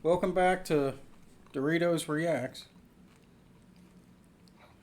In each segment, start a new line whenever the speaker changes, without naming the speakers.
Welcome back to Doritos Reacts.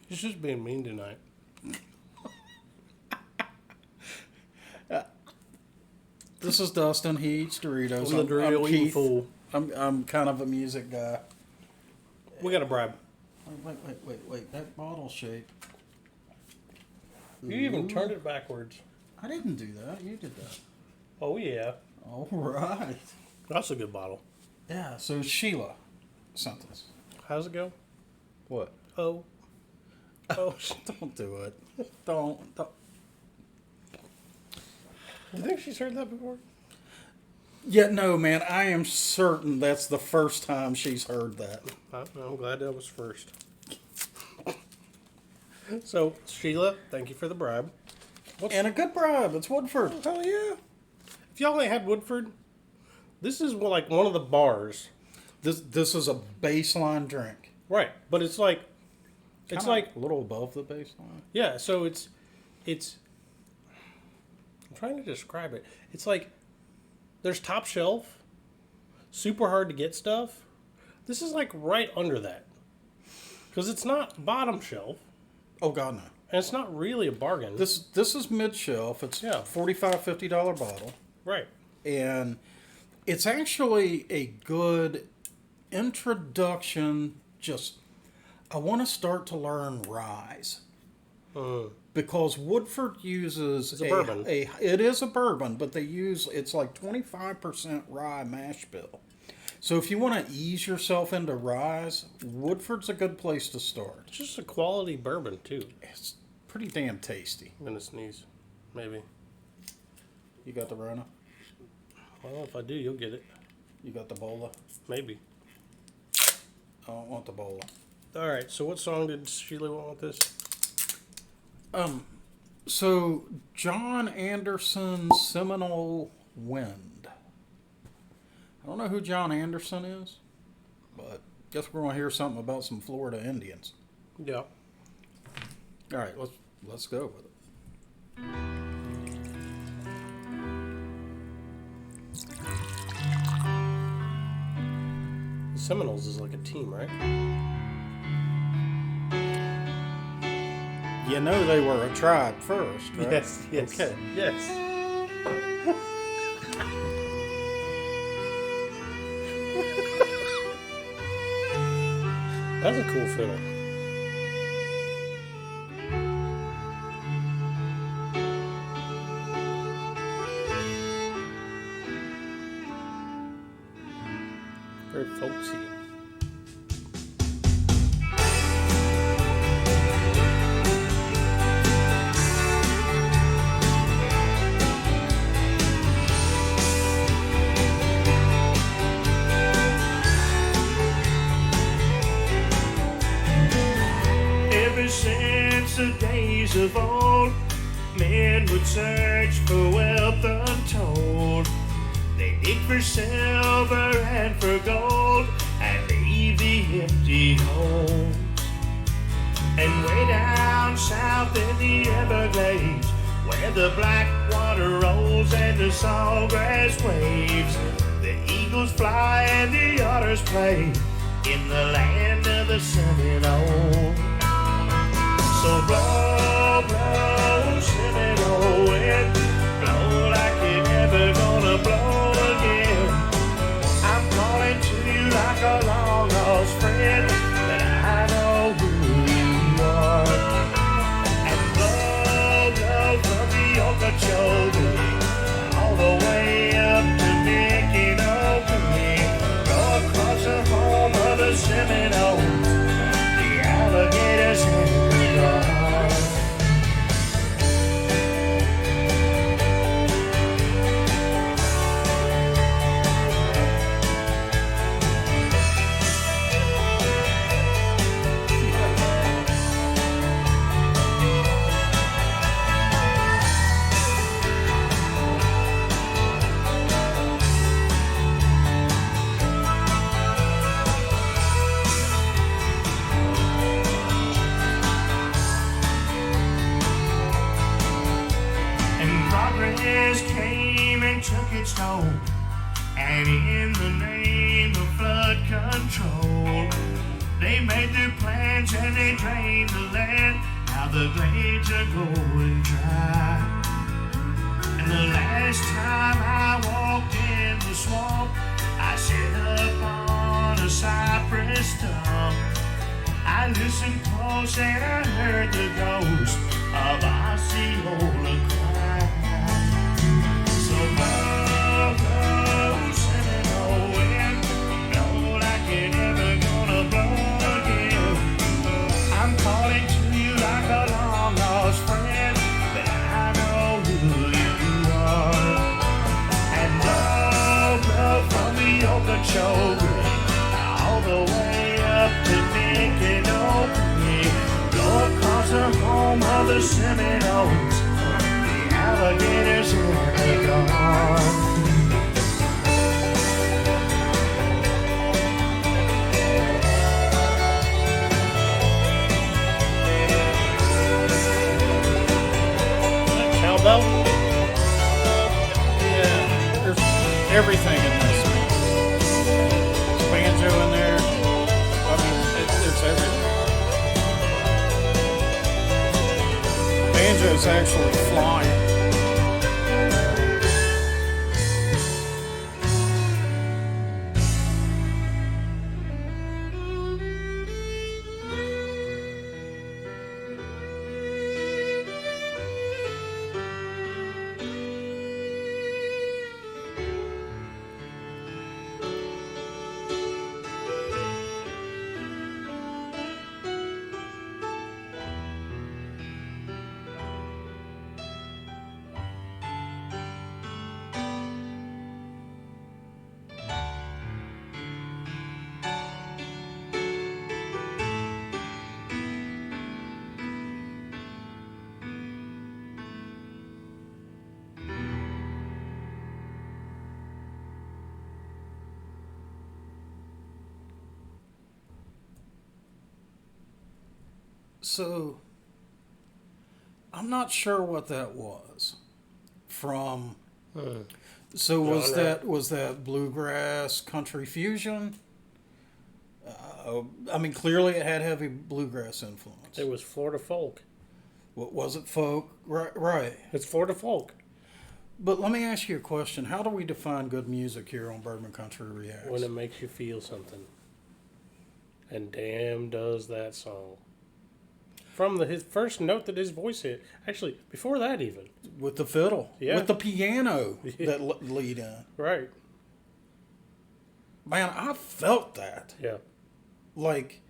He's just being mean tonight.
This is Dustin. He eats Doritos.
I'm the Dorito eating fool.
I'm kind of a music guy.
We got a bribe.
Wait. That bottle shape.
You even turned it backwards.
I didn't do that. You did that.
Oh, yeah.
All right.
That's a good bottle.
Yeah, so Sheila sent us.
How's it go?
What?
Oh. Oh.
Don't do it. Don't.
You think she's heard that before?
Yeah, no, man. I am certain that's the first time she's heard that.
I'm glad that was first. So, Sheila, thank you for the bribe.
And a good bribe. It's Woodford.
Hell yeah. If y'all ain't had Woodford, this is like one of the bars.
This is a baseline drink.
Right. But it's like... It's like...
a little above the baseline.
Yeah, so it's... I'm trying to describe it. It's like... There's top shelf. Super hard to get stuff. This is like right under that. Because it's not bottom shelf.
Oh, God, no.
And it's not really a bargain.
This is mid-shelf. It's $45, $50 bottle.
Right.
And it's actually a good introduction. I want to start to learn ryes. Because Woodford uses
it's a bourbon.
It is a bourbon, but it's like 25% rye mash bill. So if you want to ease yourself into ryes, Woodford's a good place to start.
It's just a quality bourbon, too.
It's pretty damn tasty.
I'm going to sneeze. Maybe.
You got the Rona?
Well, if I do, you'll get it.
You got the Bola?
Maybe.
I don't want the Bola.
All right, so what song did Sheila want with this?
So John Anderson Seminole Wind. I don't know who John Anderson is, but guess we're gonna hear something about some Florida Indians.
Yeah.
All right, let's go with it.
The Seminoles is like a team, right?
You know they were a tribe first, right?
Yes.
Okay.
Yes. That's a cool fiddle. Very folksy.
Since the days of old, men would search for wealth untold. They dig for silver and for gold and leave the empty homes. And way down south in the Everglades, where the black water rolls and the sawgrass waves, the eagles fly and the otters play in the land of the Seminole. So blow, blow, Seminole wind, blow like you're never gonna blow again. I'm calling to you like a long lost friend, but I know who you are. And blow, blow from the Okeechobee all the way up to Mickey, go across the home of the Seminoles, the alligators and came and took its toll, and in the name of flood control. They made their plans and they drained the land. Now the glades are going dry. And the last time I walked in the swamp, I sat up on a cypress stump. I listened close and I heard the ghost of Osceola cry. So blow, blow, Seminole wind, blow like you're never gonna blow again. I'm calling to you like a long lost friend, but I know who you are. And blow, blow from the Okeechobee all the way up to Micanopy. Blow across the home of the Seminoles, the alligators and the gone.
Cowbell?
Yeah, there's everything in this. There's banjo in there. I mean, there's everything. Banjo's actually flying. So, I'm not sure what that was from. So was that bluegrass country fusion? I mean, clearly it had heavy bluegrass influence.
It was Florida folk.
What was it, folk? Right.
It's Florida folk.
But let me ask you a question: how do we define good music here on Bourbon Country Reacts?
When it makes you feel something. And damn does that song. From his first note that his voice hit. Actually, before that even.
With the fiddle.
Yeah.
With the piano that lead in.
Right.
Man, I felt that.
Yeah.
Like,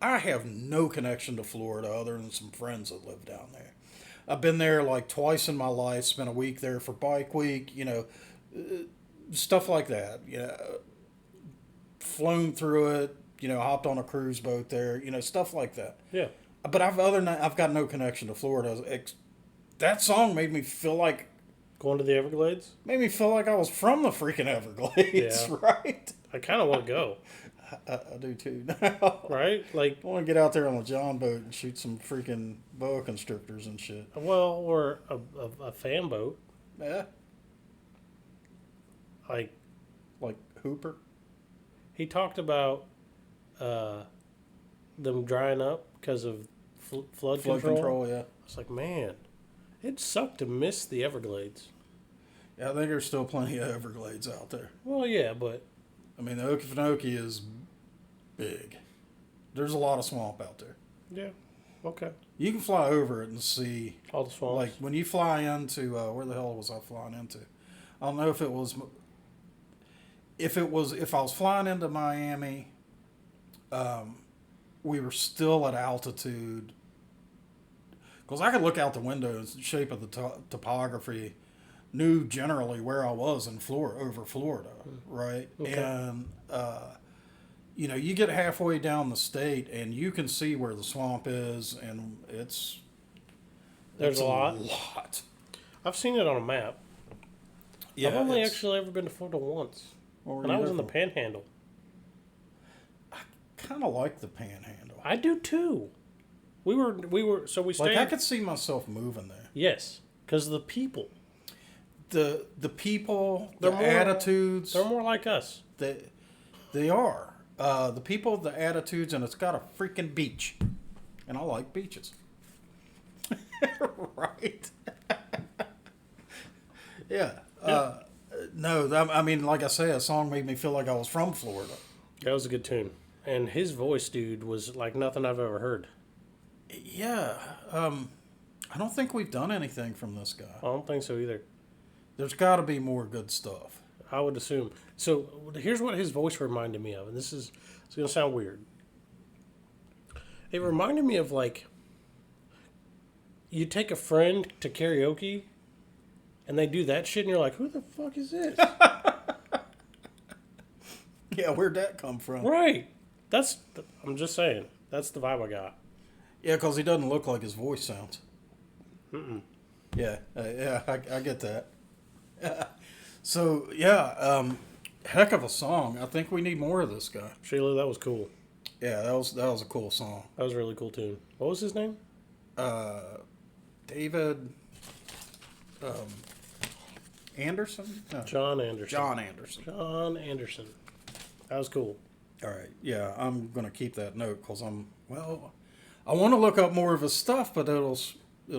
I have no connection to Florida other than some friends that live down there. I've been there like twice in my life, spent a week there for bike week, stuff like that. Flown through it, hopped on a cruise boat there, stuff like that.
Yeah.
But I've got no connection to Florida. That song made me feel like
Going to the Everglades?
I was from the freaking Everglades,
Yeah.
right?
I kind of want to go.
I do too now.
Right? Like,
I want to get out there on the John boat and shoot some freaking boa constrictors and shit.
well, or a fan boat.
Yeah,
Like,
Hooper.
he talked about them drying up because of flood control.
Yeah.
I was like, man, it sucked to miss the Everglades.
Yeah, I think there's still plenty of Everglades out there.
Well, yeah, but
I mean, the Okefenokee is big. There's a lot of swamp out there.
yeah, okay.
You can fly over it and see.
All the swamps.
Like, when you fly into, where the hell was I flying into? I don't know if it was, if I was flying into Miami, we were still at altitude. Because I could look out the window and the shape of the topography, knew generally where I was in over Florida, right?
Okay.
And, you get halfway down the state and you can see where the swamp is, and it's
There's a lot. I've seen it on a map.
Yeah,
I've only actually ever been to Florida once. And I was in the Panhandle.
kind of like the Panhandle.
I do too. So we stayed.
Like, I could see myself moving there.
Yes, because the people.
The people,
They're
the
more-
attitudes,
They're more like us.
they are. The people, the attitudes, and it's got a freaking beach. And I like beaches. Right. Yeah. No, I mean, like I say, a song made me feel like I was from Florida.
That was a good tune. And his voice, dude, was like nothing I've ever heard.
Yeah. I don't think we've done anything from this guy.
I don't think so either.
There's got to be more good stuff.
I would assume. So here's what his voice reminded me of, and it's going to sound weird. It reminded me of, like, you take a friend to karaoke, and they do that shit, and you're like, who the fuck is this?
Yeah, where'd that come from?
Right. I'm just saying. That's the vibe I got.
Yeah, because he doesn't look like his voice sounds. Yeah, I get that. So, yeah, heck of a song. I think we need more of this guy.
Sheila, that was cool.
Yeah, that was a cool song.
That was a really cool tune. What was his name?
David Anderson? No.
John Anderson.
John Anderson.
John Anderson. That was cool.
All right. Yeah, I'm going to keep that note because I want to look up more of his stuff, but it'll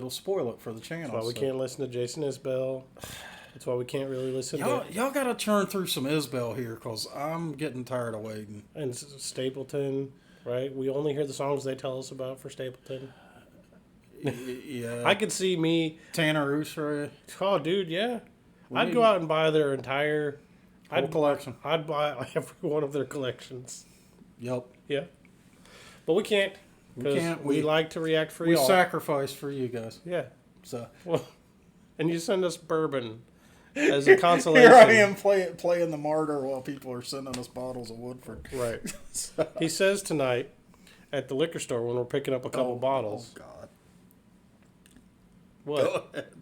spoil it for the channel.
That's why we can't listen to Jason Isbell. That's why we can't really listen to...
Y'all got to churn through some Isbell here because I'm getting tired of waiting.
And Stapleton, right? We only hear the songs they tell us about for Stapleton.
Yeah.
I could see me...
Tanner Usra.
Oh, dude, yeah. I'd go out and buy their entire...
Whole collection.
I'd buy every one of their collections.
Yep.
Yeah. But we can't.
We can't.
We like to react for
we
y'all.
sacrifice for you guys.
Yeah.
So.
Well, and you send us bourbon as a consolation.
Here I am playing the martyr while people are sending us bottles of Woodford.
Right. So. He says tonight at the liquor store when we're picking up a couple bottles.
Oh, God.
What?
Go ahead.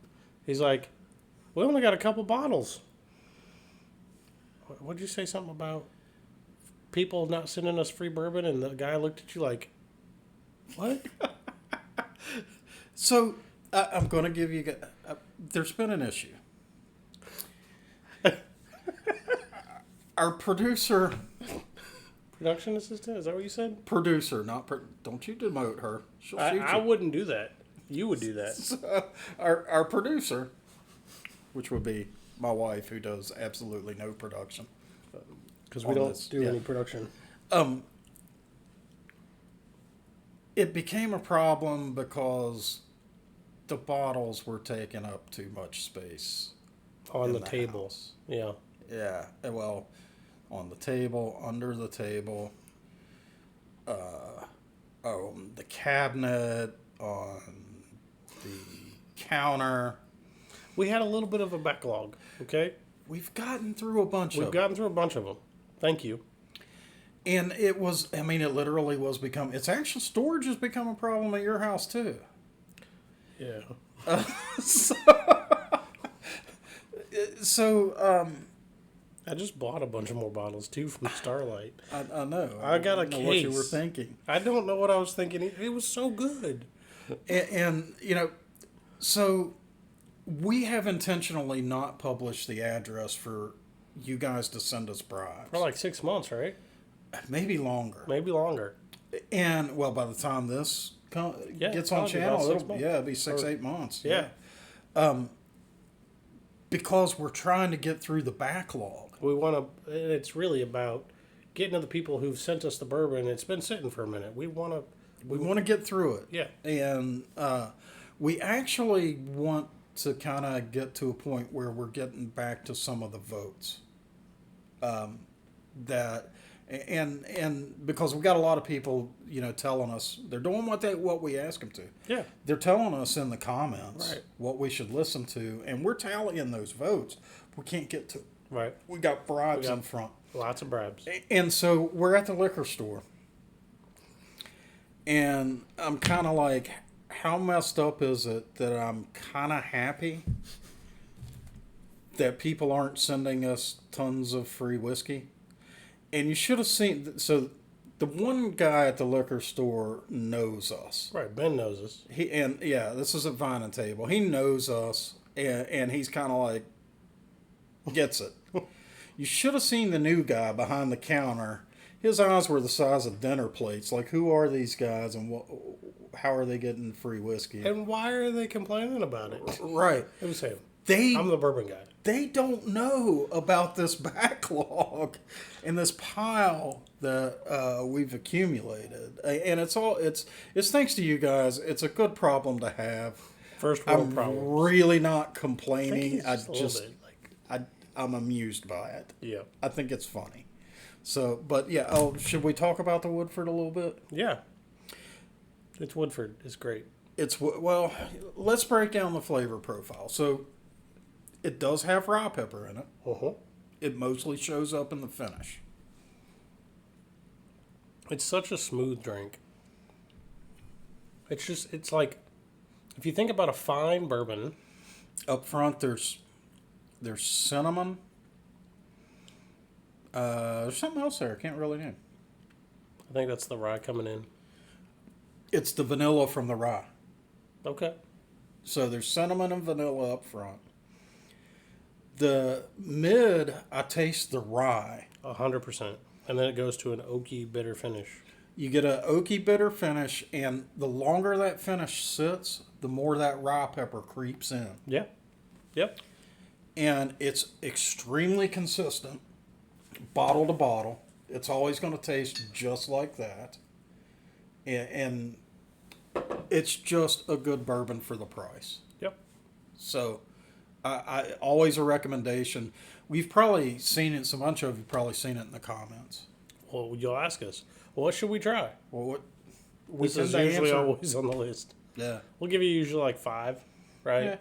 He's like, we only got a couple bottles. What did you say something about people not sending us free bourbon? And the guy looked at you like, what?
So, I'm going to give you... there's been an issue. Our producer...
Production assistant? Is that what you said?
Producer, not... don't you demote her. She'll shoot you.
I wouldn't do that. You would do that.
So, our producer, which would be my wife, who does absolutely no production.
Because we don't do any production.
It became a problem because the bottles were taking up too much space
On the table.
house.
Yeah.
Yeah. Well, on the table, under the table, on the cabinet, on the counter.
We had a little bit of a backlog, okay?
We've gotten through a bunch of them.
We've gotten through a bunch of them. Thank you.
And it was, I mean, it literally was it's actual storage has become a problem at your house too.
Yeah.
So,
I just bought a bunch of more bottles too from Starlight.
I know.
I got a
don't know
case.
what you were thinking.
I don't know what I was thinking. It was so good.
And you know, so we have intentionally not published the address for you guys to send us bribes.
For like 6 months, right?
Maybe longer.
Maybe longer.
And, well, by the time this gets on
probably
channel,
about 6 months.
it'll be 8 months.
Yeah.
Because we're trying to get through the backlog.
We want to, it's really about getting to the people who've sent us the bourbon. It's been sitting for a minute. We want
to get through it.
Yeah.
And we actually want to kind of get to a point where we're getting back to some of the votes. And because we've got a lot of people, you know, telling us they're doing what we ask them to.
Yeah.
They're telling us in the comments
Right.
what we should listen to, and we're tallying those votes. We can't get to.
Right.
We got bribes in front.
Lots of bribes.
And so we're at the liquor store. And I'm kind of like, how messed up is it that I'm kind of happy that people aren't sending us tons of free whiskey? And you should have seen, so the one guy at the liquor store knows us.
Right, Ben knows us.
This is at Vine and Table. He knows us, and he's kind of like, gets it. You should have seen the new guy behind the counter. his eyes were the size of dinner plates. Like, who are these guys, and how are they getting free whiskey?
And why are they complaining about it?
Right.
It was him.
They
I'm the bourbon guy.
they don't know about this backlog and this pile that we've accumulated, and it's thanks to you guys. It's a good problem to have.
First world
I'm
problem.
really not
I
complaining.
think it's
I
a
just
little bit like,
I'm amused by it.
yeah.
I think it's funny. So, but yeah. Oh, should we talk about the Woodford a little bit?
Yeah. It's Woodford. It's great.
Well, let's break down the flavor profile. So, it does have rye pepper in it.
Uh-huh.
It mostly shows up in the finish.
It's such a smooth drink. It's like, if you think about a fine bourbon.
Up front, there's cinnamon. There's something else there. I can't really name.
I think that's the rye coming in.
It's the vanilla from the rye.
Okay.
So there's cinnamon and vanilla up front. The mid, I taste the rye.
100%. And then it goes to an oaky, bitter finish.
You get an oaky bitter finish, and the longer that finish sits, the more that rye pepper creeps in.
Yeah. Yep.
And it's extremely consistent, bottle to bottle. It's always going to taste just like that. And it's just a good bourbon for the price.
Yep.
So, I always a recommendation. We've probably seen it. So much of you've probably seen it in the comments.
Well, you'll ask us, well, what should we try?
Well, what
This is usually always on the list.
Yeah.
We'll give you usually like 5, right?
Yeah.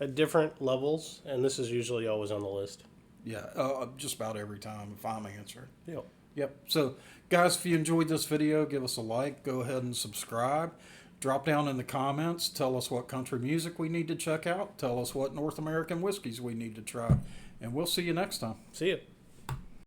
At different levels, and this is usually always on the list.
Yeah. Just about every time if I'm answering.
Yep.
Yep. So, guys, if you enjoyed this video, give us a like. Go ahead and subscribe. Drop down in the comments. Tell us what country music we need to check out. Tell us what North American whiskeys we need to try. And we'll see you next time.
See you.